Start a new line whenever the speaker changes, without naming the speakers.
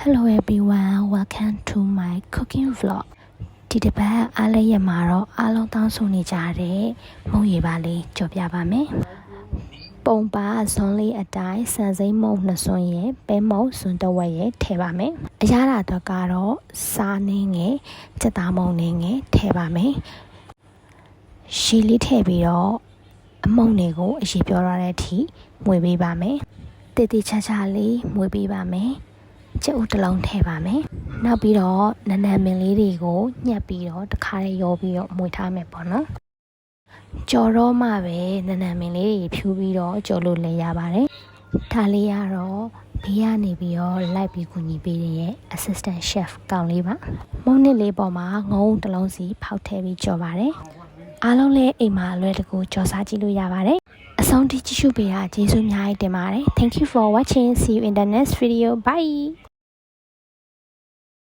Hello everyone, welcome to my cooking vlog. ဒီတစ်ပတ်အားလည်းရမှာတော့အားလုံးတောင်းဆိုနေကြတဲ့မုံရည်ပါလေးကြော်ပြပါမယ်။ပုံပါဇွန်လေးအတိုင်းစံစိမ်းမုံနှစ်စွန်းရဲ့ပဲမုံစွန်းတစ်ဝက်ရဲ့ထည့်ပါမယ်။အရသာတော့ကတော့စားနှင်းငယ်စက်သားမုံနှင်းငယ်ထည့်ပါမယ်။ရှီလေးထည့်ပြီးတော့အမုံတွေကိုအရေပြောရတဲ့အထိမွေပေးပါမယ်။တေးသေးချာချာလေးမွေပေးပါမယ်။ကျုပ်တစ်လုံးထည့်ပါမယ်။နောက်ပြီးတော့နနမင်လေးတွေကိုညှက်ပြီးတော့တစ်ခါလေးရောပြီးတော့မွေထားမယ်ပေါ့နော်။ကြော်တော့မှပဲနနမင်လေးတွေဖြူပြီးတော့ကြော်လို့လည်းရပါတယ်။ဒါလေးကတော့ဘေးကနေပြီးတော့လိုက်ပြီးကူညီပေးတဲ့ assistant chef ကောင်လေးပါ။မုံနစ်လေးပေါ်မှာငုံတစ်လုံးစီဖောက်ထည့်ပြီးကြော်ပါတယ်။အားလုံးလည်းအိမ်မှာအလွယ်တကူကြော်စားကြည့်လို့ရပါတယ်။အဆုံးထိကြည့်ရှုပေးတာကျေးဇူးအများကြီးတင်ပါတယ်. Thank you for watching. See you in the next video. Bye.